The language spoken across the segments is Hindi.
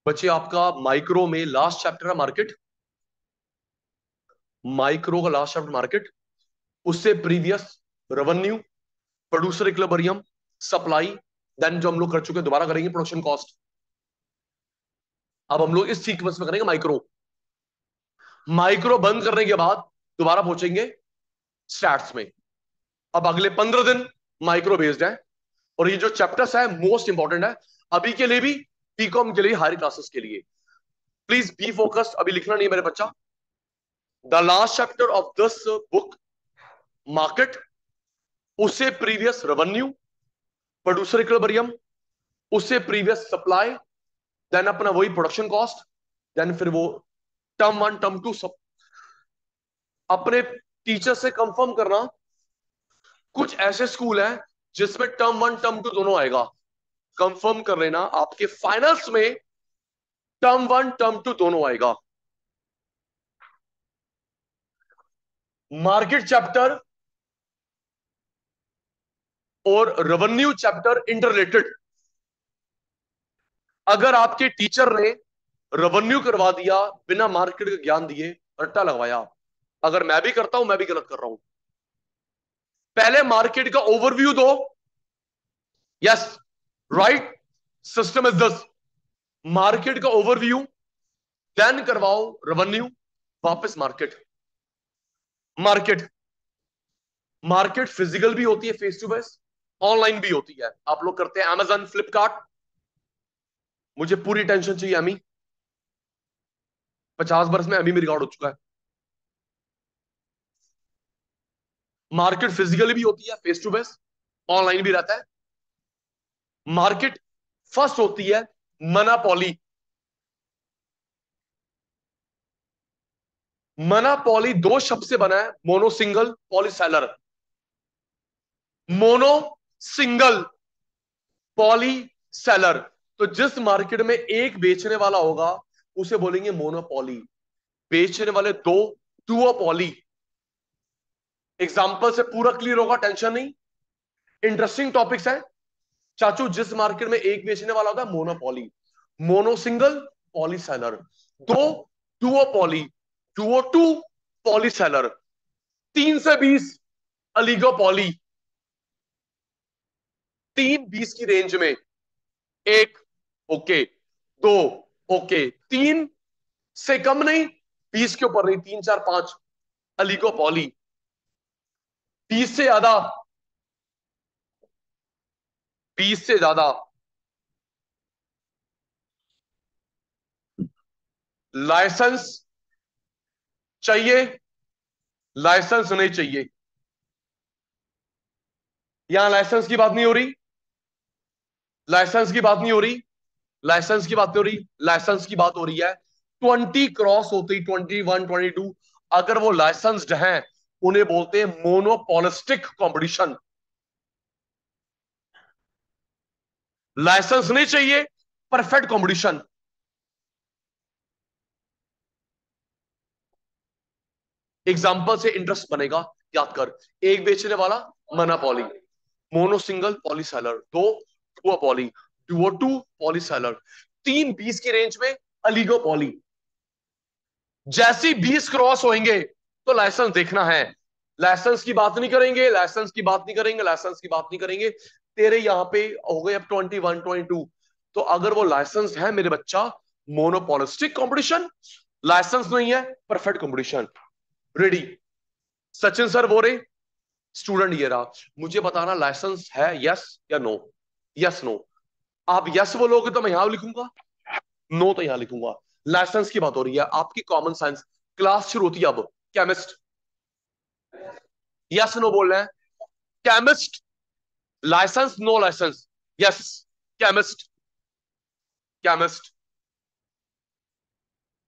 बच्चे आपका माइक्रो में लास्ट चैप्टर है मार्केट। माइक्रो का लास्ट चैप्टर मार्केट, उससे previous revenue, producer equilibrium, supply, then जो हम लोग कर चुके हैं दोबारा करेंगे प्रोडक्शन कॉस्ट। अब हम लोग इस सीक्वेंस में करेंगे माइक्रो। माइक्रो बंद करने के बाद दोबारा पहुंचेंगे स्टैट्स में। अब अगले 15 दिन माइक्रो बेस्ड है, और ये जो चैप्टर्स है मोस्ट इंपॉर्टेंट है अभी के लिए भी, बीकॉम के लिए, हायर क्लासेस के लिए। प्लीज बी फोकस्ड, अभी लिखना नहीं है मेरे बच्चा। The last chapter of this book market, उससे प्रीवियस रेवेन्यू, प्रोड्यूसर इक्विलिब्रियम, उससे प्रीवियस सप्लाई, देन अपना वही प्रोडक्शन कॉस्ट, देन फिर वो टर्म वन टर्म टू सब। अपने टीचर से कंफर्म करना, कुछ ऐसे स्कूल हैं जिसमें टर्म वन टर्म टू दोनों आएगा। कंफर्म कर लेना आपके फाइनल्स में टर्म वन टर्म टू दोनों आएगा। मार्केट चैप्टर और रेवेन्यू चैप्टर इंटररिलेटेड। अगर आपके टीचर ने रेवेन्यू करवा दिया बिना मार्केट का ज्ञान दिए, रट्टा लगवाया, अगर मैं भी करता हूं मैं भी गलत कर रहा हूं। पहले मार्केट का ओवरव्यू दो, yes, right, system is this. Market का ओवरव्यू, देन करवाओ रेवेन्यू, वापस मार्केट। मार्केट मार्केट फिजिकल भी होती है फेस टू फेस, ऑनलाइन भी होती है। आप लोग करते हैं अमेजन, फ्लिपकार्ट, मुझे पूरी टेंशन चाहिए अमी। 50 वर्ष में अभी में रिकॉर्ड हो चुका है। मार्केट फिजिकली भी होती है फेस टू फेस, ऑनलाइन भी रहता है। मार्केट फर्स्ट होती है मनापॉली। मनापॉली दो शब्द से बना है, mono single, poly seller. Mono single, poly seller. तो जिस मार्केट में एक बेचने वाला होगा उसे बोलेंगे मोनोपॉली। बेचने वाले दो, डुओपॉली। एग्जाम्पल से पूरा क्लियर होगा, टेंशन नहीं। इंटरेस्टिंग टॉपिक्स है चाचू। जिस मार्केट में एक बेचने वाला होता है monopoly, mono single, poly seller. दो, डुओपॉली, डुओ टू, पॉली सेलर। 3 से 20, अलिगोपॉली। 3-20 की रेंज में, एक, ओके, दो, ओके, तीन से कम नहीं, 20 के ऊपर नहीं, 3, 4, 5, अलिगोपॉली। 20 से ज्यादा, 20 से ज्यादा, लाइसेंस चाहिए, लाइसेंस नहीं चाहिए। यहां लाइसेंस की बात नहीं हो रही, लाइसेंस की बात नहीं हो रही, लाइसेंस की बात नहीं हो रही। लाइसेंस की बात हो रही है 20 क्रॉस होती, 21, 22, अगर वो लाइसेंस्ड हैं उन्हें बोलते हैं मोनोपोलिस्टिक कंपटीशन। लाइसेंस नहीं चाहिए, परफेक्ट कंपटीशन। एग्जाम्पल से इंटरेस्ट बनेगा, याद कर। एक बेचने वाला मनापॉली, मोनो सिंगल, पॉलीसेलर। दो, डुओपॉली, डुओ टू, पॉलीसेलर। 3-20 की रेंज में अलिगोपॉली। जैसी 20 क्रॉस होंगे तो लाइसेंस देखना है। लाइसेंस की बात नहीं करेंगे, लाइसेंस की बात नहीं करेंगे, लाइसेंस की बात नहीं करेंगे। तेरे यहां पे हो गए अब 21, 22। तो अगर वो लाइसेंस है मेरे बच्चा, मोनोपोलिस्टिक कंपटीशन। लाइसेंस नहीं है, perfect competition. Ready? Sachin sir बोले, स्टूडेंट ये रहा, मुझे बताना लाइसेंस है, यस या नो? Yes no. आप यस बोलोगे तो मैं यहां लिखूंगा, नो तो यहां लिखूंगा। लाइसेंस की बात हो रही है, आपकी कॉमन साइंस क्लास शुरू होती है अब। केमिस्ट, यस नो बोल रहे हैं। Chemist, licence, no licence, yes. Chemist, chemist,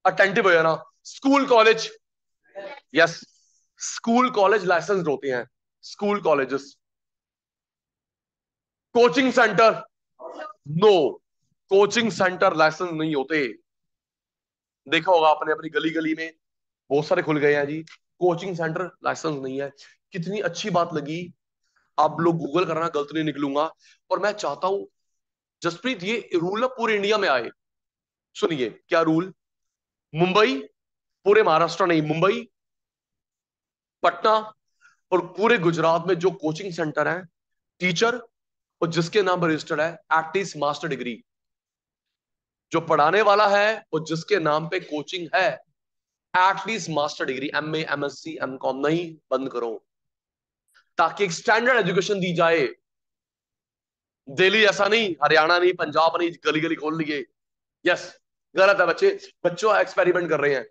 attentive हो जाना। School college, yes. School college licensed होते हैं, school colleges. Coaching centre, no, coaching centre licence नहीं होते। देखा होगा आपने अपनी गली गली में बहुत सारे खुल गए हैं जी, कोचिंग सेंटर लाइसेंस नहीं है। कितनी अच्छी बात लगी। आप लोग गूगल करना, गलत नहीं निकलूंगा। और मैं चाहता हूं जसप्रीत ये रूल पूरे इंडिया में आए। सुनिए क्या रूल। मुंबई, पूरे महाराष्ट्र नहीं, मुंबई, पटना और पूरे गुजरात में जो कोचिंग सेंटर है, टीचर और जिसके नाम पर रजिस्टर्ड है एटलीस्ट मास्टर डिग्री, जो पढ़ाने वाला है और जिसके नाम पे कोचिंग है at least master degree, MA, MSc, MCom नहीं, बंद करो, ताकि एक स्टैंडर्ड एजुकेशन दी जाए। दिल्ली ऐसा नहीं, हरियाणा नहीं, पंजाब नहीं, गली गली खोल लिए। यस, गलत है बच्चे। बच्चों एक्सपेरिमेंट कर रहे हैं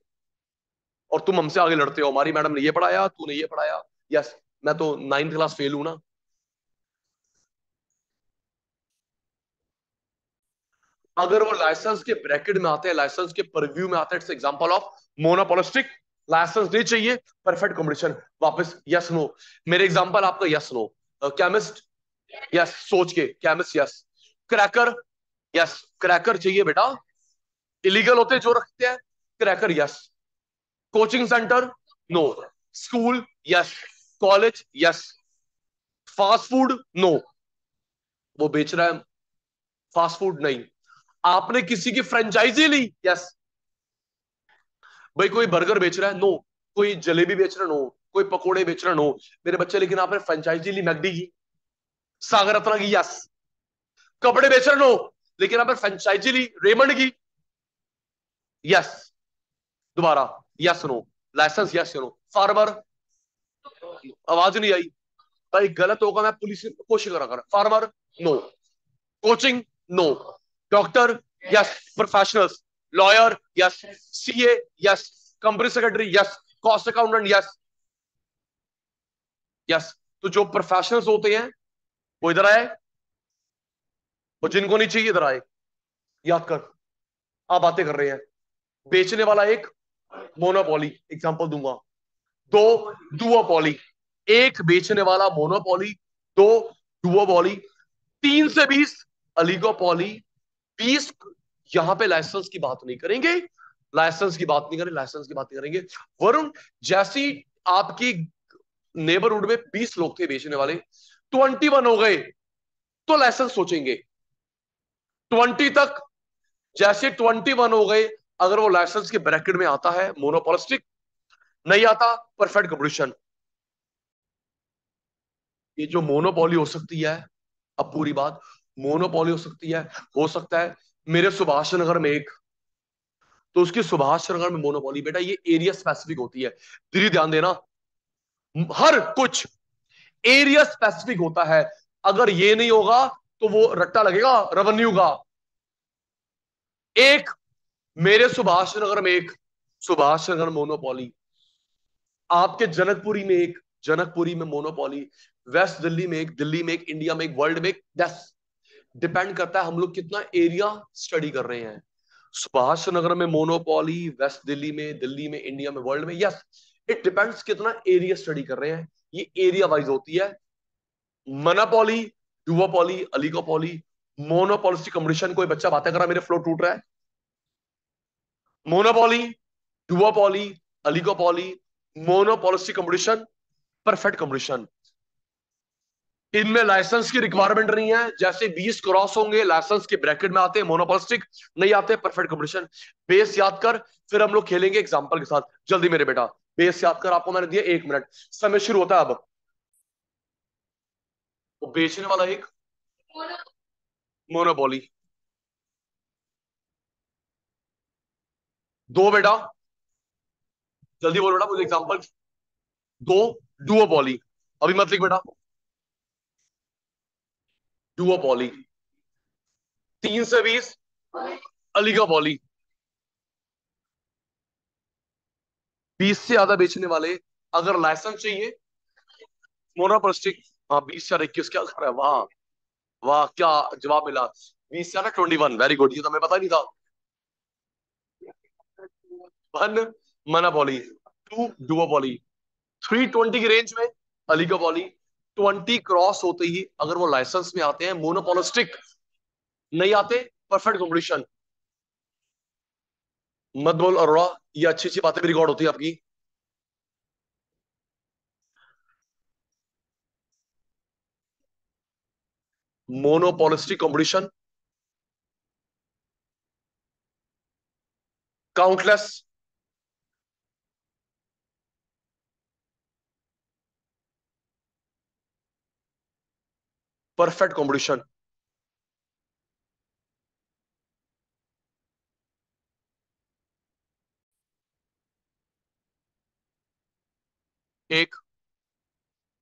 और तुम हमसे आगे लड़ते हो, हमारी मैडम ने ये पढ़ाया, तूने ये पढ़ाया। यस, मैं तो 9th क्लास फेल हूं ना। अगर वो लाइसेंस के ब्रैकेट में आते हैं, लाइसेंस के परव्यू में आते हैं, it's example of monopolistic. Licence नहीं चाहिए, परफेक्ट कंपटीशन। वापस यस नो, मेरे एग्जांपल आपका यस नो। केमिस्ट, यस, सोच के chemist, yes. Cracker, yes, cracker चाहिए बेटा। इलीगल होते जो रखते हैं, cracker, yes. Coaching centre, no. School, yes. College, yes. Fast food, no, वो बेच रहा है फास्ट फूड, नहीं। आपने किसी की फ्रेंचाइजी ली, यस। भाई कोई बर्गर बेच रहा है, नो। कोई जलेबी बेच रहा है, नो। कोई पकोड़े बेच रहा है, नो। मेरे बच्चे, लेकिन आपने फ्रेंचाइजी ली मैकडी की, सागर रत्ना की, यस। कपड़े बेच रहे, नो। लेकिन आपने फ्रेंचाइजी ली रेमंड की, यस। दोबारा, yes no. Licence, yes no. Farmer, आवाज नहीं आई। भाई गलत होगा, मैं पुलिस कोशिश करा कर। Farmer, no. Coaching, no. Doctor, yes. Professionals, lawyer, yes. CA, yes. Company secretary, yes. Cost accountant, yes. Yes. तो जो प्रोफेशनल्स होते हैं वो इधर आए, और जिनको नहीं चाहिए इधर आए। याद कर, आप बातें कर रहे हैं। बेचने वाला एक, मोनोपोली, एग्जांपल दूंगा। दो, डुओपोली। एक बेचने वाला मोनोपोली, दो डुओपोली, 3 से 20 अलिगोपोली, 20। यहां पे लाइसेंस की बात नहीं करेंगे, लाइसेंस की बात नहीं करेंगे, लाइसेंस की बात नहीं करेंगे। वरुण, जैसी आपकी नेबरहुड में 20 लोग थे बेचने वाले, 21 हो गए, तो लाइसेंस सोचेंगे। 20 तक, जैसे 21 हो गए, अगर वो लाइसेंस के ब्रैकेट में आता है मोनोपोलिस्टिक, नहीं आता परफेक्ट कंपटीशन। ये जो मोनोपोली हो सकती है, अब पूरी बात, मोनोपोली हो सकती है, हो सकता है मेरे सुभाष नगर में एक, तो उसकी सुभाष नगर में मोनोपोली। बेटा ये एरिया स्पेसिफिक होती है, धीरे ध्यान देना। हर कुछ एरिया स्पेसिफिक होता है। अगर ये नहीं होगा तो वो रट्टा लगेगा रेवेन्यू का। एक, मेरे सुभाष नगर में एक, सुभाष नगर मोनोपोली। आपके जनकपुरी में एक, जनकपुरी में मोनोपोली। वेस्ट दिल्ली में एक, दिल्ली में एक, इंडिया में एक, वर्ल्ड में एक। दस, डिपेंड करता है हम लोग कितना एरिया स्टडी कर रहे हैं। सुभाष नगर में मोनोपोली, वेस्ट दिल्ली में, दिल्ली में, इंडिया में, वर्ल्ड में, यस। इट डिपेंड्स कितना एरिया स्टडी कर रहे हैं। ये एरिया वाइज होती है। Monopoly, duopoly, oligopoly, monopolistic competition. कोई बच्चा बातें कर रहा है, मेरे फ्लो टूट रहा है। Monopoly, duopoly, oligopoly, monopolistic competition, perfect competition. इनमें लाइसेंस की रिक्वायरमेंट नहीं है। जैसे 20 क्रॉस होंगे लाइसेंस के ब्रैकेट में आते हैं मोनोपोलिस्टिक, नहीं आते परफेक्ट कंपटीशन। बेस याद कर, फिर हम लोग खेलेंगे एग्जांपल के साथ। जल्दी मेरे बेटा, बेस याद कर, आपको मैंने दिया 1 मिनट, समय शुरू होता है अब। वो बेचने वाला एक, मोनोपोली। दो बेटा, जल्दी बोलो बेटा मुझे एग्जांपल। दो, डुओपोली। अभी मत लिख बेटा, डुओपोली। 3 से 20 अलिगोपोली। 20 से ज्यादा बेचने वाले, अगर लाइसेंस चाहिए मोनोपोलिस्टिक। हाँ, 20 या 21, क्या कर रहा है, वाह वाह, क्या जवाब मिला। 20 या 21, वेरी गुड, ये तो हमें पता नहीं था। 1 मोनोपोली, 2 डुओपोली, 320 की रेंज में अलिगोपोली। 20 क्रॉस होते ही अगर वो लाइसेंस में आते हैं मोनोपोलिस्टिक, नहीं आते परफेक्ट कंपटीशन। मत बोल अरोड़ा, ये अच्छी अच्छी बातें भी रिकॉर्ड होती है आपकी। Monopolistic competition, countless, perfect competition. एक,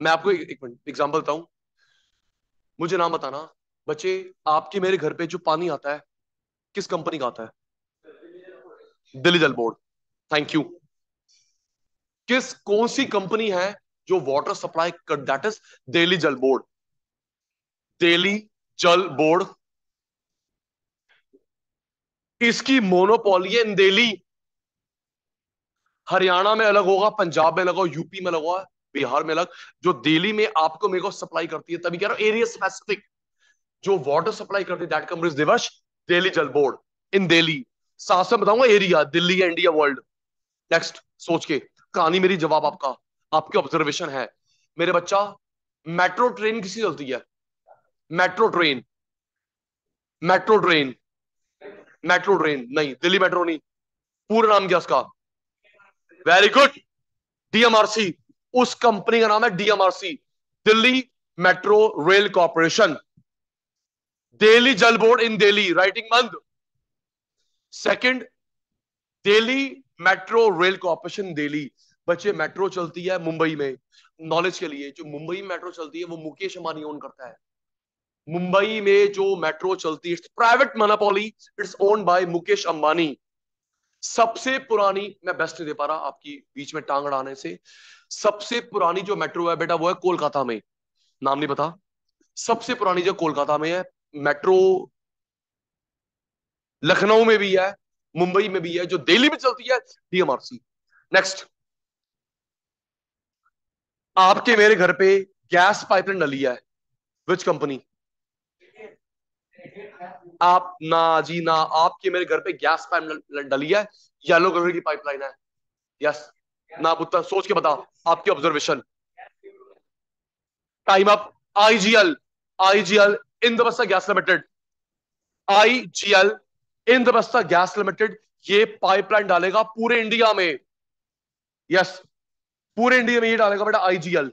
मैं आपको एक मिनट एग्जांपल बताऊं, मुझे नाम बताना बच्चे, आपके मेरे घर पे जो पानी आता है किस कंपनी का आता है? Delhi Jal board. Thank you. किस कौन सी कंपनी है जो वाटर सप्लाई कर, that is Delhi Jal board. Delhi Jal board, इसकी मोनोपोली है इन दिल्ली। हरियाणा में अलग होगा, पंजाब में अलग होगा, यूपी में अलग होगा, बिहार में अलग। जो दिल्ली में आपको मेरे को सप्लाई करती है, तभी कह रहा हूं एरिया स्पेसिफिक, जो वाटर सप्लाई करती है, that company is Diwas Delhi Jal board in Delhi. साथ से बताऊंगा एरिया, दिल्ली है, इंडिया, वर्ल्ड। नेक्स्ट, सोच के कहानी मेरी, जवाब आपका, आपकी ऑब्जर्वेशन है मेरे बच्चा। मेट्रो ट्रेन किसी चलती है? Metro train, metro train, metro train नहीं, दिल्ली मेट्रो नहीं। पूरा नाम क्या उसका? Very good, DMRC. उस कंपनी का नाम है DMRC, Delhi metro rail corporation. Delhi Jal board in Delhi, writing बंद। Second, Delhi metro rail corporation Delhi. बच्चे मेट्रो चलती है मुंबई में, नॉलेज के लिए, जो मुंबई में मेट्रो चलती है वो मुकेश अंबानी ओन करता है। मुंबई में जो मेट्रो चलती है, it's private monopoly, it's owned by Mukesh Ambani. सबसे पुरानी, मैं बेस्ट नहीं दे पा रहा आपकी बीच में टांग अड़ाने से, सबसे पुरानी जो मेट्रो है बेटा वो है कोलकाता में, नाम नहीं पता। सबसे पुरानी जो कोलकाता में है मेट्रो, लखनऊ में भी है, मुंबई में भी है, जो दिल्ली में चलती है डीएमआरसी। नेक्स्ट, आपके मेरे घर पे गैस पाइपलाइन डली है, विच कंपनी? आप ना जी ना, आपके मेरे घर पे गैस पाइपलाइन डली है, येलो कलर की पाइपलाइन है। यस ना पुत्र, सोच के बता, आपकी observation. Time up. IGL, IGL Indraprastha gas limited, IGL Indraprastha gas limited, ये पाइपलाइन डालेगा पूरे इंडिया में। यस, पूरे इंडिया में ये डालेगा बेटा IGL.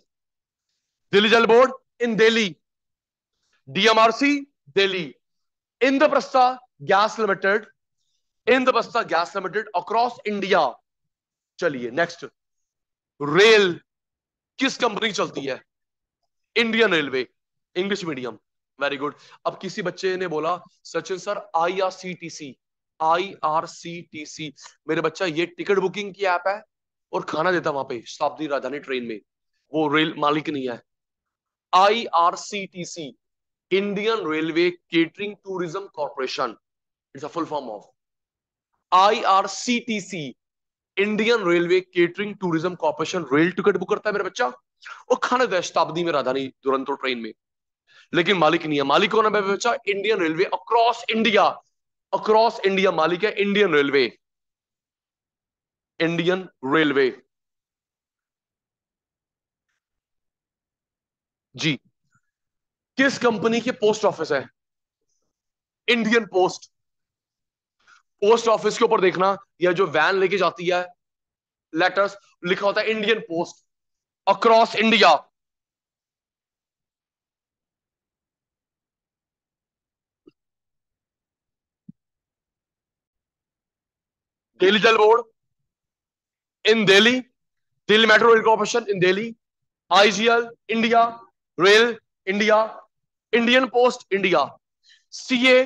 Delhi Jal board in Delhi, DMRC Delhi, Indraprastha gas limited, Indraprastha gas limited across India. चलिए नेक्स्ट, रेल किस कंपनी चलती है? Indian railway, English medium. Very good. अब किसी बच्चे ने बोला सचिन सर आईआरसीटीसी, आईआरसीटीसी, मेरे बच्चा ये टिकट बुकिंग की ऐप है और खाना देता वहां पे शताब्दी राजधानी ट्रेन में, वो रेल मालिक नहीं है। IRCTC, Indian railway catering tourism corporation, it's a full form of IRCTC, Indian railway catering tourism corporation. Rail ticket book करता है मेरा बच्चा और खाना देता है शताब्दी में राजधानी दुरंतो ट्रेन में, लेकिन मालिक नहीं है। मालिक कौन है मेरा बच्चा? Indian railway across India, across India मालिक है इंडियन रेलवे, इंडियन रेलवे। जी, किस कंपनी के पोस्ट ऑफिस है? Indian post. पोस्ट ऑफिस के ऊपर देखना, यह जो वैन लेके जाती है लेटर्स, लिखा होता है Indian post across India. Delhi Jal board in Delhi, Delhi metro rail corporation in Delhi, IGL India, rail India, Indian post India. CA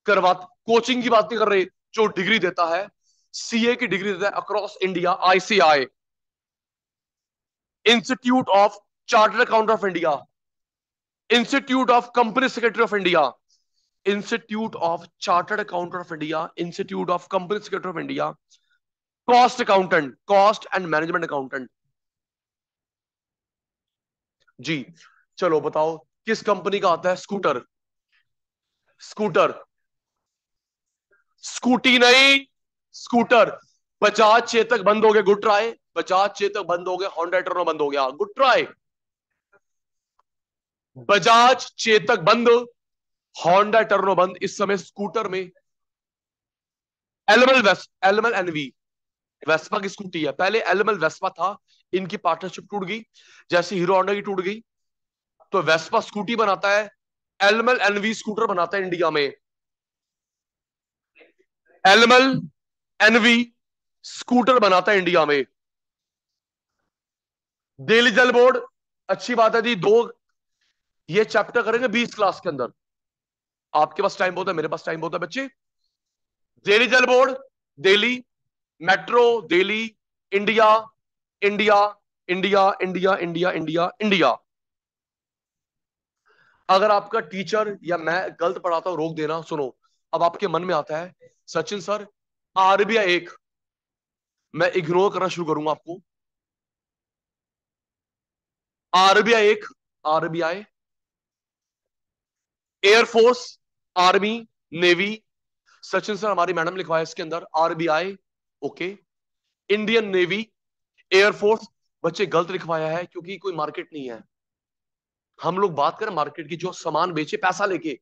करवा, कोचिंग की बात नहीं कर रहे, जो डिग्री देता है, सीए की डिग्री देता है across India, ICI, institute of chartered account of India, institute of company secretary of India, institute of chartered account of India, institute of company secretary of India, cost accountant, cost and management accountant. जी, चलो बताओ किस कंपनी का आता है स्कूटर? स्कूटर, स्कूटी नहीं, स्कूटर। बजाज चेतक बंद हो गया, गुड ट्राई। बजाज चेतक बंद हो गया, होंडा टर्नो बंद हो गया, गुड ट्राई। बजाज चेतक बंद, होंडा टर्नो बंद। इस समय स्कूटर में एलएमएल एनवी वेस्पा की स्कूटी है। पहले एलएमएल वेस्पा था, इनकी पार्टनरशिप टूट गई, जैसे हीरो होंडा की टूट गई। तो वेस्पा स्कूटी बनाता है, एलएमएल एनवी स्कूटर बनाता है इंडिया में। एलएमएल एनवी स्कूटर बनाता है इंडिया में। दिल्ली जल बोर्ड, अच्छी बात है जी, दो ये चैप्टर करेंगे 20 क्लास के अंदर। आपके पास टाइम बहुत है, मेरे पास टाइम बहुत है बच्चे। Delhi Jal board, Delhi metro, Delhi, India, India, India, India, India, India, India. अगर आपका टीचर या मैं गलत पढ़ाता हूं रोक देना। सुनो, अब आपके मन में आता है सचिन सर आरबीआई एक, मैं इग्नोर करना शुरू करूंगा आपको। आरबीआई एक, RBI, air force, army, navy. Sachin sir हमारी मैडम लिखवाया इसके अंदर RBI, okay, Indian navy, air force. बच्चे गलत लिखवाया है क्योंकि कोई मार्केट नहीं है। हम लोग बात करें मार्केट की, जो सामान बेचे पैसा लेके,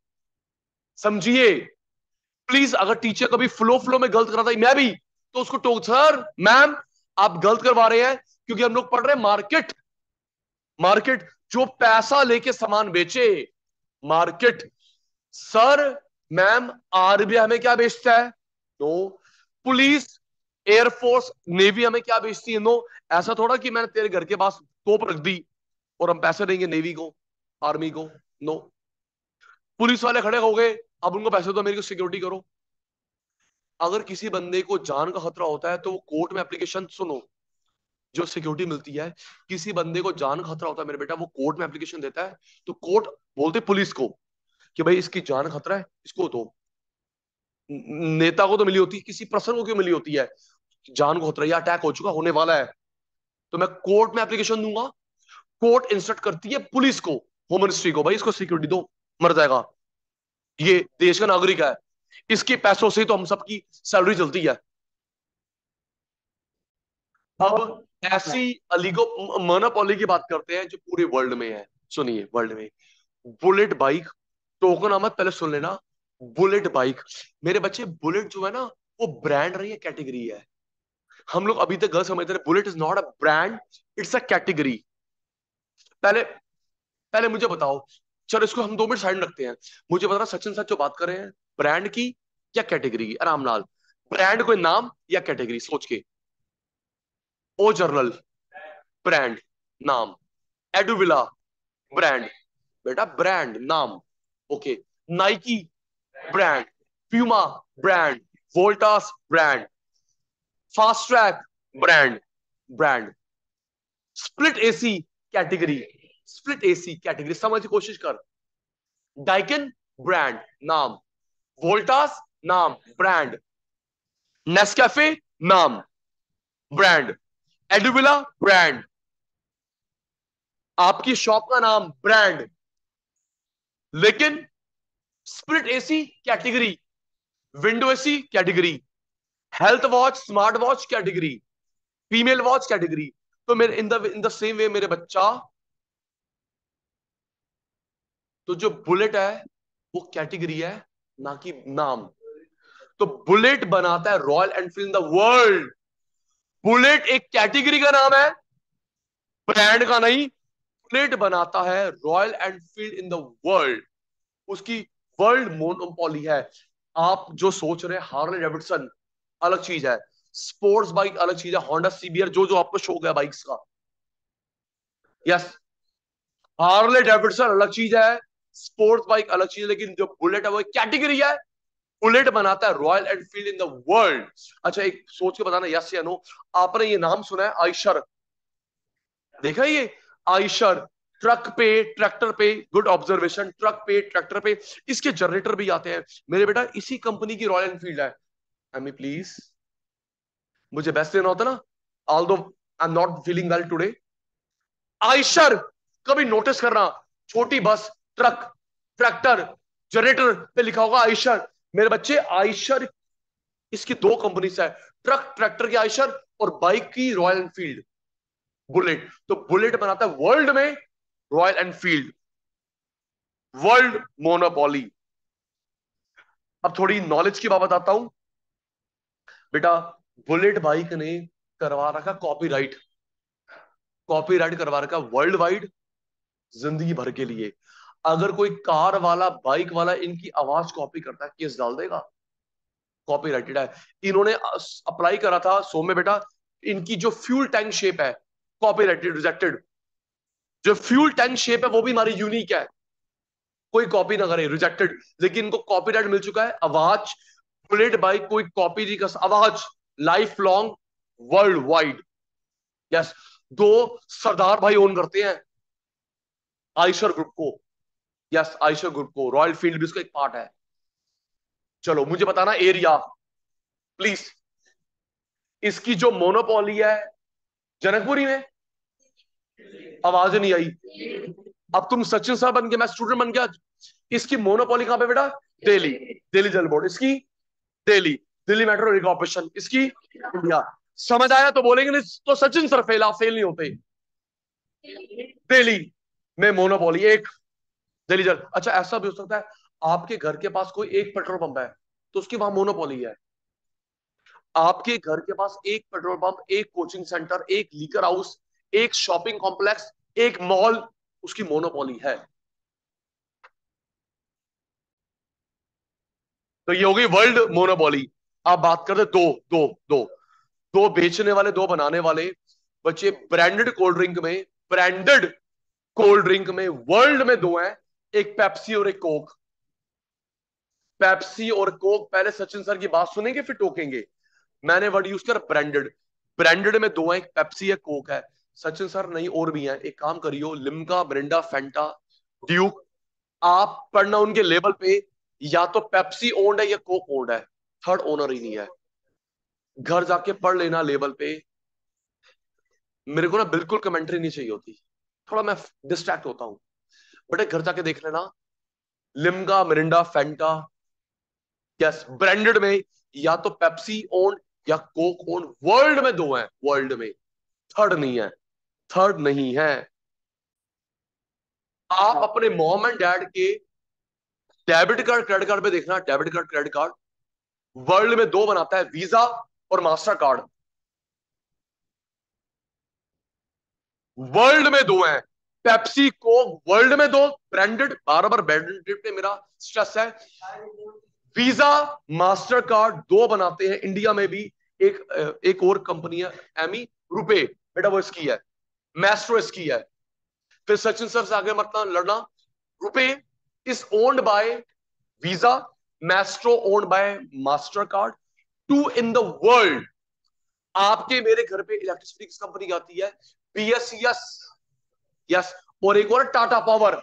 समझिए प्लीज। अगर टीचर कभी फ्लो फ्लो में गलत कराता है, मैं भी, तो उसको टोक, सर मैम आप गलत करवा रहे हैं, क्योंकि हम लोग पढ़ रहे हैं मार्केट। मार्केट जो पैसा लेके सामान बेचे, मार्केट। सर मैम आरबीआई हमें क्या बेचता है? नो। पुलिस, एयरफोर्स, नेवी हमें क्या बेचती है? नो। ऐसा थोड़ा कि मैंने तेरे घर के पास तोप रख दी और हम पैसे देंगे नेवी को, आर्मी को। नो। पुलिस वाले खड़े हो गए, अब उनको पैसे दो, मेरी को सिक्योरिटी करो। अगर किसी बंदे को जान का खतरा होता है तो वो कोर्ट में एप्लीकेशन, सुनो, जो सिक्योरिटी मिलती है, किसी बंदे को जान का खतरा होता है मेरे बेटा, वो कोर्ट में एप्लीकेशन देता है, तो कोर्ट बोलते पुलिस को कि भाई इसकी जान खतरा है, इसको दो। नेता को तो मिली होती है, किसी पर्सन को क्यों मिली होती है? जान को खतरा या अटैक हो चुका, होने वाला है, तो मैं कोर्ट में एप्लीकेशन दूंगा। कोर्ट इंस्ट्रक्ट करती है पुलिस को, होम मिनिस्ट्री को, भाई इसको सिक्योरिटी दो, मर जाएगा, ये देश का नागरिक है, इसके पैसों से तो हम सबकी सैलरी चलती है। अब ऐसी अलीगो मोनोपोली की बात करते हैं जो पूरे वर्ल्ड में है। सुनिए, वर्ल्ड में बुलेट बाइक, टोकन अहमद पहले सुन लेना। बुलेट बाइक, मेरे बच्चे, बुलेट जो है ना, वो ब्रांड रही है, कैटेगरी है। हम लोग अभी तक गलत समझते हैं, bullet is not a brand, it's a category. पहले पहले मुझे बताओ, चलो इसको हम 2 मिनट साइड में रखते हैं। मुझे बता, सचिन सर जो बात कर रहे हैं, ब्रांड की या कैटेगरी की? आराम नाल, ब्रांड कोई नाम या कैटेगरी सोच के। ओ जर्नल, ब्रांड, नाम। एडुविला, ब्रांड, बेटा ब्रांड नाम, okay. Nike, brand. Puma, brand. Voltas, brand. Fast track, brand, brand. Split AC, category, split AC category, समझ की कोशिश कर। डाइकिन, ब्रांड, नाम। वोल्टास, नाम, ब्रांड। नेस्कैफे, नाम, ब्रांड। एडुविला, ब्रांड। आपकी शॉप का नाम, ब्रांड। लेकिन split AC category, window AC category, health watch, smart watch category, female watch category. तो मेरे इन द सेम वे मेरे बच्चा, तो जो बुलेट है वो कैटेगरी है, ना कि नाम। तो बुलेट बनाता है royal Enfield in the world. Bullet एक कैटेगरी का नाम है, ब्रांड का नहीं। बुलेट बनाता है royal Enfield in the world, उसकी वर्ल्ड मोनोपोली है। आप जो सोच रहे हैं हार्ले डेविडसन अलग चीज है, स्पोर्ट्स बाइक अलग चीज है, होंडा सीबीआर जो जो आपको शौक है बाइक्स का, यस, हार्ले डेविडसन अलग चीज है, स्पोर्ट्स बाइक अलग चीज है, लेकिन जो बुलेट है वो कैटेगरी है। बुलेट बनाता है royal Enfield in the world. अच्छा, एक सोच के बताना यस या नो, आपने ये नाम सुना है आयशर? देखा ये आयशर, ट्रक पे, ट्रैक्टर पे, गुड ऑब्जर्वेशन, ट्रक पे, ट्रैक्टर पे, इसके जनरेटर भी आते हैं मेरे बेटा, इसी कंपनी की रॉयल एनफील्ड है। एमी प्लीज, मुझे बेस्ट देना होता ना, although I am not feeling well today. Eicher, कभी नोटिस करना, छोटी बस, ट्रक, ट्रैक्टर, जनरेटर पे लिखा होगा आयशर। मेरे बच्चे आयशर, इसकी 2 कंपनी है, ट्रक ट्रैक्टर की आयशर और बाइक की रॉयल एनफील्ड, बुलेट। तो बुलेट बनाता है वर्ल्ड में रॉयल एनफील्ड, वर्ल्ड मोनोपोली। अब थोड़ी नॉलेज की बात बताता हूं। बेटा बुलेट बाइक ने करवा रखा कॉपीराइट, कॉपीराइट करवा रखा वर्ल्ड वाइड, जिंदगी भर के लिए। अगर कोई कार वाला बाइक वाला इनकी आवाज कॉपी करता है, केस डाल देगा, कॉपीराइटेड है। इन्होंने अप्लाई करा था सौम्य बेटा, इनकी जो फ्यूल टैंक शेप है, कॉपीराइटेड, रिजेक्टेड। जो फ्यूल टैंक शेप है वो भी हमारी यूनिक है, कोई कॉपी ना करे, रिजेक्टेड। लेकिन इनको कॉपीराइट मिल चुका है, आवाज बुलेट बाइक, कोई कॉपी नहीं कर, आवाज life long world wide. Yes, दो सरदार भाई ओन करते हैं आइशर ग्रुप को। यस, आइशर ग्रुप को, रॉयल फील्ड भी उसका एक पार्ट है। चलो मुझे बताना एरिया प्लीज। इसकी जो मोनोपोली है जनकपुरी में, आवाज नहीं आई। अब तुम सचिन साहब बन गए, मैं स्टूडेंट बन गया। इसकी मोनोपोली कहां पे बेटा? दिल्ली, दिल्ली जल बोर्ड इसकी, दिल्ली, दिल्ली मेट्रो कॉर्पोरेशन इसकी, इंडिया। समझ आया तो बोलेंगे, नहीं तो सचिन सर फेल, आप फेल नहीं होते। दिल्ली में मोनोपोली एक, दिल्ली जल। अच्छा ऐसा भी हो सकता है आपके घर के पास कोई एक पेट्रोल पंप है, तो उसकी वहां मोनोपोली है। आपके घर के पास एक पेट्रोल पंप, एक कोचिंग सेंटर, एक लीकर हाउस, एक शॉपिंग कॉम्प्लेक्स, एक मॉल, उसकी मोनोपोली है। तो ये हो गई वर्ल्ड मोनोपोली। आप बात करते दो, दो दो दो बेचने वाले, दो बनाने वाले। बच्चे ब्रांडेड कोल्ड ड्रिंक में, ब्रांडेड कोल्ड ड्रिंक में वर्ल्ड में दो हैं, एक पेप्सी और एक कोक। पेप्सी और कोक, पहले सचिन सर की बात सुनेंगे फिर टोकेंगे। मैंने वर्ड यूज कर ब्रांडेड, ब्रांडेड में दो हैं, एक पेप्सी है, कोक है। सचिन सर नहीं और भी हैं, एक काम करियो, लिम्का, मिरिंडा, फेंटा, ड्यूक। आप पढ़ना उनके लेवल पे, या तो पेप्सी ओन्ड है या कोक ओन्ड है, थर्ड ओनर ही नहीं है। घर जाके पढ़ लेना लेवल पे। मेरे को ना बिल्कुल कमेंट्री नहीं चाहिए होती, थोड़ा मैं डिस्ट्रैक्ट होता हूँ। बट एक घर जाके देख लेना, लिम्का, मिरिंडा, फेंटा। यस, ब्रांडेड में या तो पेप्सी ओन्ड या कोक ओन्ड, वर्ल्ड में दो हैं, वर्ल्ड में, थर्ड नहीं है, थर्ड नहीं है। आप अपने मॉम एंड डैड के डेबिट कार्ड क्रेडिट कार्ड पे देखना, debit card credit card world में दो बनाता है, वीजा और मास्टर कार्ड। वर्ल्ड में दो हैं, पेप्सी कोक वर्ल्ड में दो, ब्रांडेड, बार बार ब्रांडेड पे मेरा स्ट्रेस है। वीजा, मास्टर कार्ड दो बनाते हैं इंडिया में भी। एक और कंपनी है एमी, रुपे, बेटा वो इसकी है, मैस्ट्रो इसकी है। फिर सचिन सर से आगे मतलब लड़ना। RuPay is owned by Visa, Maestro owned by Mastercard, two in the world. आपके मेरे घर पे इलेक्ट्रिसिटी किस कंपनी की आती है? बीएसईएस। यस, और एक और Tata power,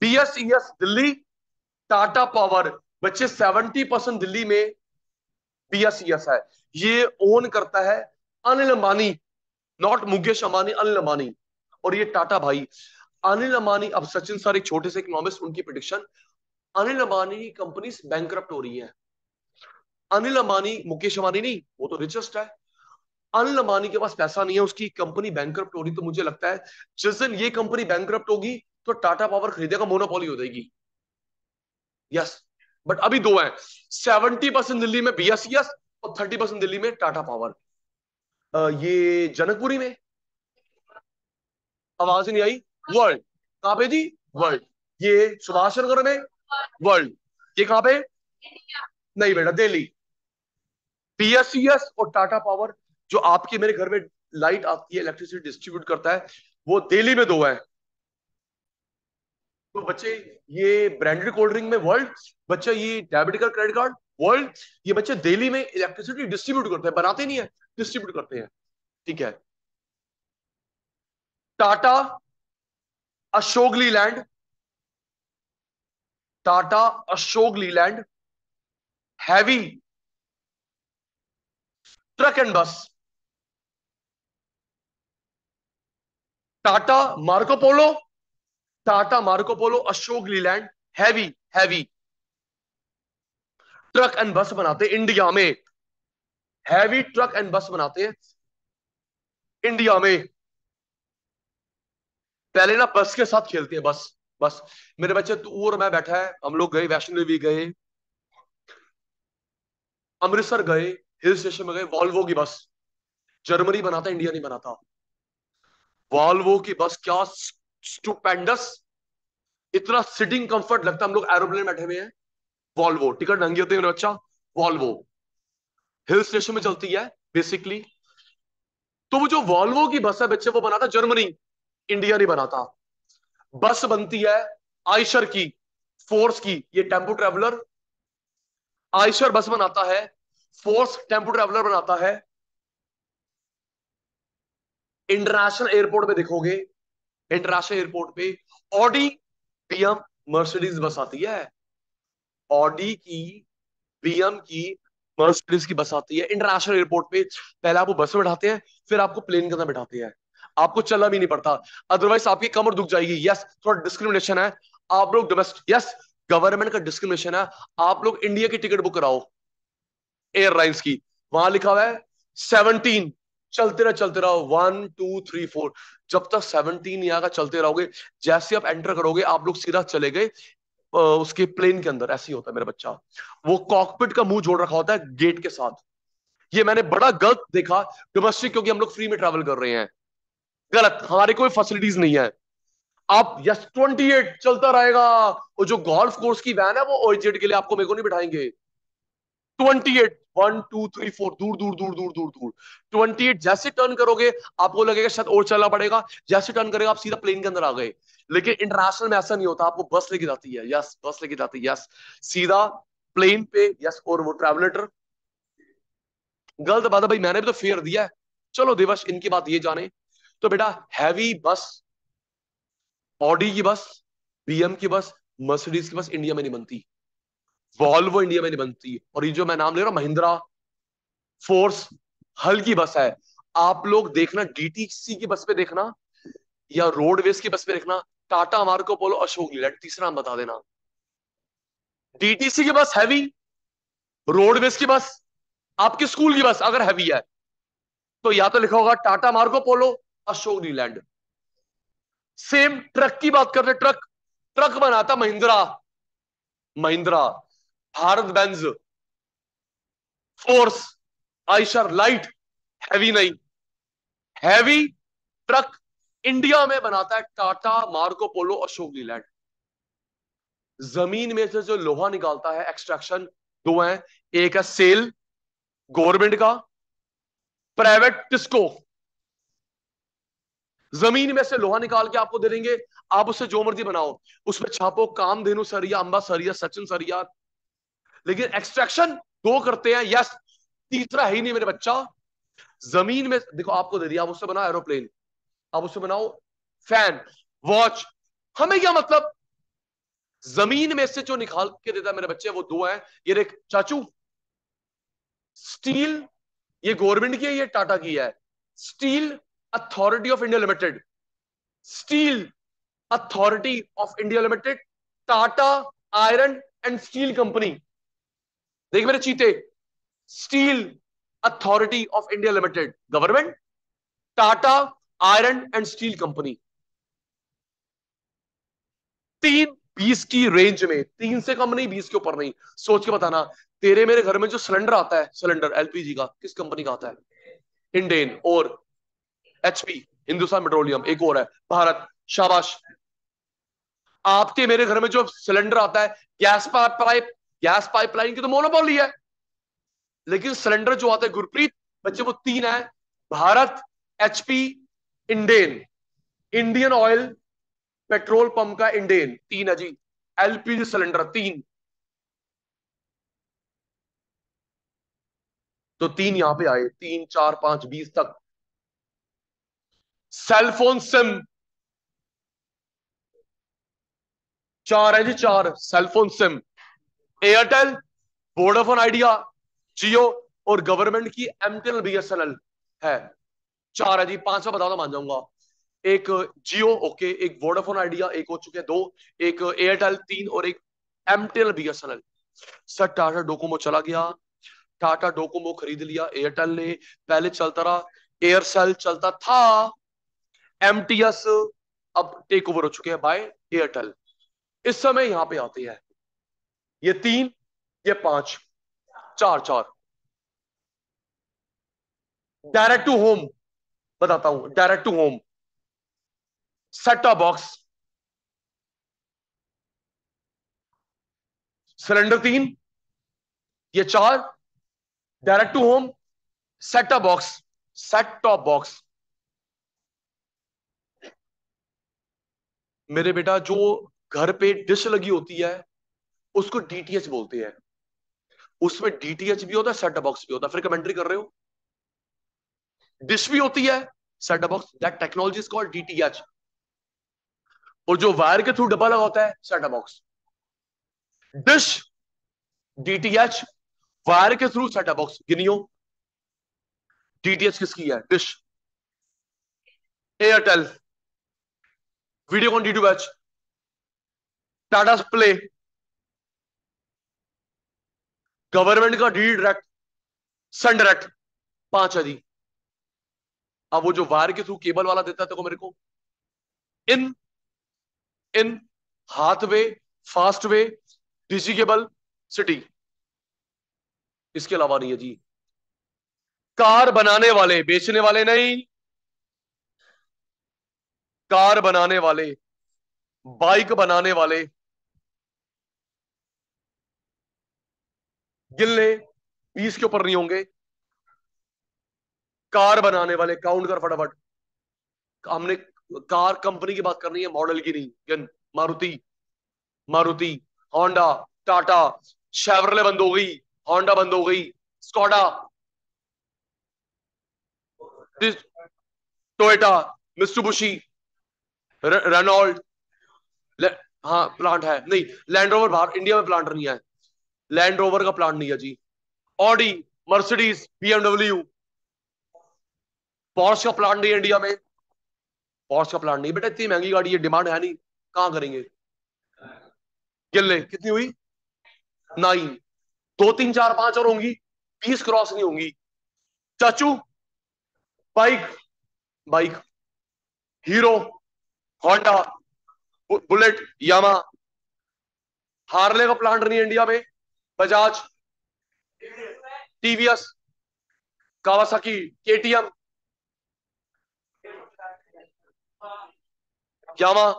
BSES Delhi, Tata power. बच्चे 70% दिल्ली में बीएसईएस है, ये ओन करता है अनिल अंबानी, नॉट मुकेश अंबानी, अनिल अंबानी। और ये टाटा भाई, अनिल अंबानी, अब सचिन सर एक छोटे से इकोनॉमिस्ट, उनकी प्रिडिक्शन, अनिल अंबानी की कंपनी बैंकरप्ट हो रही है। अनिल अंबानी, मुकेश अंबानी नहीं, वो तो रिचेस्ट है। अनिल अंबानी के पास पैसा नहीं है, उसकी कंपनी बैंकरप्ट हो रही। तो मुझे लगता है जिस दिन ये कंपनी बैंकरप्ट होगी तो टाटा पावर खरीदेगा, मोनोपोली हो जाएगी। यस, बट अभी दो है, 70% दिल्ली में बीएसईएस और 30% दिल्ली में टाटा पावर। ये जनकपुरी में, आवाज नहीं आई। वर्ल्ड कहां पे जी? वर्ल्ड। ये सुभाष नगर में, वर्ल्ड। ये कहां पे? नहीं बेटा, दिल्ली। बीएसईएस और टाटा पावर, जो आपके मेरे घर में लाइट आती है, इलेक्ट्रिसिटी डिस्ट्रीब्यूट करता है, वो दिल्ली में दो है। तो बच्चे ये ब्रांडेड कोल्ड ड्रिंक में वर्ल्ड, बच्चा ये debit card credit card world, ये बच्चे दिल्ली में इलेक्ट्रिसिटी डिस्ट्रीब्यूट करते हैं, बनाते नहीं है, डिस्ट्रीब्यूट करते हैं। ठीक है, Tata Ashok Leyland, Tata Ashok Leyland heavy truck and bus, Tata Marco Polo, Tata Marco Polo Ashok Leyland heavy, heavy truck and bus बनाते हैं इंडिया में, हैवी ट्रक एंड बस बनाते हैं इंडिया में। पहले ना बस के साथ खेलते हैं, बस, बस। मेरे बच्चे, तू और मैं बैठा है, हम लोग गए, वैष्णो देवी गए, अमृतसर गए, हिल स्टेशन में गए, वॉल्वो की बस, जर्मनी बनाता, इंडिया नहीं बनाता। वॉल्वो की बस, क्या स्टुपेंडस, इतना सिटिंग कंफर्ट लगता है हम लोग एरोप्लेन बैठे हुए हैं। वॉल्वो टिकट महंगी होती है मेरा बच्चा। वॉल्वो हिल स्टेशन में चलती है बेसिकली। तो वो जो वॉल्वो की बस है बच्चे, वो बनाता जर्मनी, इंडिया नहीं बनाता। बस बनती है आइशर की, फोर्स की, ये टेम्पो ट्रेवलर। आइशर बस बनाता है, फोर्स टेम्पो ट्रेवलर बनाता है। इंटरनेशनल एयरपोर्ट पे देखोगे, इंटरनेशनल एयरपोर्ट पे ऑडी, बीएम, मर्सिडीज बस आती है। ऑडी की, बीएम की, मर्सिडीज की बस आती है इंटरनेशनल एयरपोर्ट पे। पहले आपको बस में बैठाते हैं, फिर आपको प्लेन के अंदर बैठाते हैं। आपको चलना भी नहीं पड़ता, अदरवाइज आपकी कमर दुख जाएगी। यस, थोड़ा डिस्क्रिमिनेशन है। आप लोग डोमेस्टिक, यस, गवर्नमेंट का डिस्क्रिमिनेशन है। आप लोग इंडिया की टिकट बुक कराओ एयरलाइंस की, वहां लिखा हुआ है 17, चलते रहो 1 2 3 4। जब तक 17 नहीं आएगा चलते रहोगे। जैसे आप एंटर करोगे आप लोग सीधा चले गए उसके प्लेन के अंदर। ऐसे ही होता है मेरा बच्चा। वो कॉकपिट का मुंह जोड़ रखा होता है गेट के साथ। ये मैंने बड़ा गलत देखा डोमेस्टिक, क्योंकि हम लोग फ्री में ट्रैवल कर रहे हैं। गलत, हमारी कोई फैसिलिटीज नहीं है। आप यस 28 चलता रहेगा। और जो गोल्फ कोर्स की वैन है वो ओएजेड के लिए, आपको मेरे को नहीं बिठाएंगे। 28, 1 2 3 4, दूर दूर दूर दूर दूर दूर। 28 जैसे टर्न करोगे आपको लगेगा शायद और चलना पड़ेगा। जैसे टर्न करेगा आप सीधा प्लेन के अंदर आ गए। लेकिन इंटरनेशनल में ऐसा नहीं होता, आपको बस लेके जाती है। यस, बस लेके जाती है, यस, सीधा प्लेन पे। यस, और वो ट्रैवलेटर। गलत बात है भाई, मैंने भी तो फेयर दिया है। चलो दिवस, इनकी बात ये जाने। तो बेटा, हैवी बस, ऑडी की बस, बीएम की बस, मर्सिडीज की बस इंडिया में नहीं बनती। वॉल्वो इंडिया में नहीं बनती। और ये जो मैं नाम ले रहा हूं, महिंद्रा, फोर्स, हल्की बस है। आप लोग देखना डीटीसी की बस पे देखना, या रोडवेज की बस पे देखना, टाटा, मार्को पोलो, अशोक लीलैंड, तीसरा नाम बता देना। डीटीसी की बस हैवी, रोडवेज की बस, आपके स्कूल की बस अगर हैवी है तो या तो लिखा होगा Tata, Marco Polo, Ashok Leyland. Same truck की बात करते, ट्रक, ट्रक बनाता Mahindra, Mahindra, Bharat Benz, force, Eicher, light, heavy नहीं। हैवी ट्रक इंडिया में बनाता है टाटा, मार्को पोलो, अशोक लीलैंड। जमीन में से जो लोहा निकालता है, एक्सट्रैक्शन, दो हैं। एक है सेल, गवर्नमेंट का, प्राइवेट टिस्को। जमीन में से लोहा निकाल के आपको दे देंगे, आप उससे जो मर्जी बनाओ। उसमें छापो कामधेनु सरिया, अंबा सरिया, सचिन सरिया। लेकिन एक्सट्रैक्शन दो करते हैं, यस, तीसरा है ही नहीं मेरे बच्चा। जमीन में देखो, आपको दे दिया, आप उससे बनाओ एरोप्लेन, आप उससे बनाओ फैन, वॉच। हमें क्या मतलब। जमीन में से जो निकाल के देता है मेरे बच्चे, वो दो है। ये देख चाचू, स्टील, ये गवर्नमेंट की है, ये टाटा की है। Steel authority of India limited, steel authority of India limited, Tata iron and steel company. देख मेरे चीते, steel authority of India limited government, Tata iron and steel company. 3 20 की रेंज में, 3 से कम नहीं, 20 के ऊपर नहीं। सोच के बताना, तेरे मेरे घर में जो सिलेंडर आता है, सिलेंडर एलपीजी का, किस कंपनी का आता है? इंडेन, और एचपी, हिंदुस्तान पेट्रोलियम, एक और है भारत। शाबाश। आपके मेरे घर में जो सिलेंडर आता है, गैस पाइपलाइन की तो मोनोपोली है। लेकिन सिलेंडर जो आता है गुरप्रीत बच्चे, वो 3 है। Bharat, HP, Indane, Indian oil petrol pump का इंडेन, 3 है जी। LPG cylinder 3। तो 3 यहां पे आए, 3 4 5 20 तक। सेलफोन सिम 4 है जी, 4 cellphone SIM. Airtel, Vodafone Idea, Jio, और गवर्नमेंट की एमटेल बीएसएनएल है। 4 है जी, 5 बता दो मान जाऊंगा। एक जियो, ओके, एक वोडाफोन आइडिया, एक हो चुके 2, एक एयरटेल 3, और एक Mtel BSNL. Sir Tata Docomo चला गया, टाटा डोकोमो खरीद लिया एयरटेल ने। पहले चलता रहा, एयरसेल चलता था, एमटीएस अब टेक ओवर हो चुके हैं बाय एयरटेल। इस समय यहां पे आते हैं ये 3, ये 5, 4 4। डायरेक्ट टू होम बताता हूं, direct to home, set top box, cylinder 3, ये 4, direct to home, set top box, set top box. मेरे बेटा जो घर पे डिश लगी होती है उसको डीटीएच बोलते हैं। उसमें डीटीएच भी होता है, सेट टॉप बॉक्स भी होता है। फिर कमेंट्री कर रहे हो, डिश भी होती है, set top box, that technology is called DTH. और जो वायर के थ्रू डब्बा लगा होता है, set top box. Dish, DTH, wire के थ्रू सेट टॉप बॉक्स। गिनियो, डीटीएच किसकी है? Dish, Airtel, Videocon D two H, Tata Play, government का डी डायरेक्ट, सन डायरेक्ट। 5 है जी। अब वो जो वायर के थ्रू केबल वाला देता है तो मेरे को, इन इन हाथवे, फास्टवे, डिजी केबल, सिटी, इसके अलावा नहीं है जी। कार बनाने वाले, बेचने वाले नहीं, कार बनाने वाले, बाइक बनाने वाले, गिन ले, 20 के ऊपर नहीं होंगे। कार बनाने वाले, काउंट कर फटाफट। हमने कार कंपनी की बात करनी है, मॉडल की नहीं। गिन, मारुति, मारुति, होंडा, टाटा, शेवरले बंद हो गई, होंडा बंद हो गई, स्कोडा, टोयोटा, मित्सुबिशी, रेनॉल्ट। हाँ प्लांट है नहीं, लैंड रोवर बाहर, इंडिया में प्लांट नहीं है, लैंड रोवर का प्लांट नहीं है जी। ऑडी, मर्सिडीज, बीएमडब्ल्यू, पॉर्श का प्लांट नहीं है इंडिया में। पॉर्श का प्लांट नहीं बेटा, इतनी महंगी गाड़ी है, डिमांड है नहीं, कहां करेंगे। गिन ले कितनी हुई, 9। 2 3 4 5 और होंगी, 20 क्रॉस नहीं होंगी। चाचू, bike, bike, Hero, Honda, Bullet, Yamaha, Harley का प्लांट नहीं है इंडिया में। Bajaj, TVS, Kawasaki, KTM, Yamaha.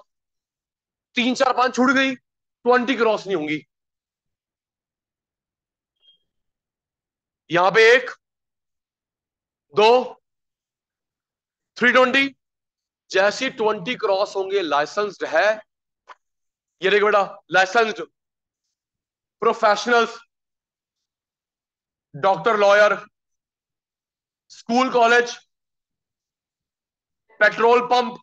3 4 5 छूट गई, 20 क्रॉस नहीं होंगी। यहां पे 1 2 320। जैसी 20 क्रॉस होंगे, लाइसेंस्ड है। ये देखो बेटा, licensed, professionals, doctor, lawyer, school college, petrol pump,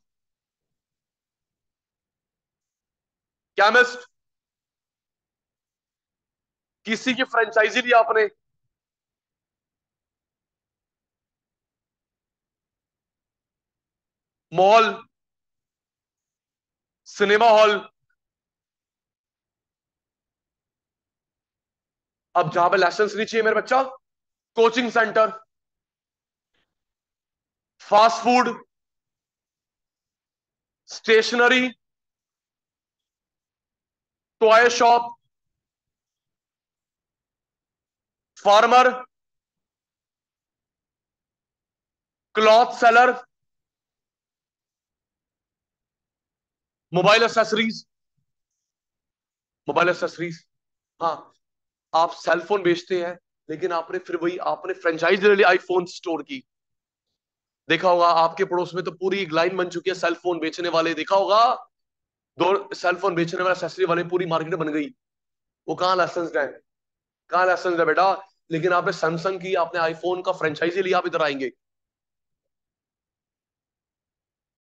chemist, किसी की फ्रेंचाइजी ली आपने, मॉल, सिनेमा हॉल। अब जहां पे लाइसेंस नहीं चाहिए मेरे बच्चा, coaching centre, fast food, stationery, toy shop, farmer, cloth seller, mobile accessories, mobile accessories. हाँ, आप सेल फोन बेचते हैं, लेकिन आपने फिर वही, आपने फ्रेंचाइज ले ली आईफोन स्टोर की। देखा होगा आपके पड़ोस में तो पूरी एक लाइन बन चुकी है सेल फोन बेचने वाले, देखा होगा। दो सेल फोन बेचने वाले, एसेसरी वाले, पूरी मार्केट बन गई। वो कहाँ लाइसेंस है, कहाँ लाइसेंस है बेटा। लेकिन आपने सैमसंग की, आपने आईफोन का फ्रेंचाइजी लिया, आप इधर आएंगे।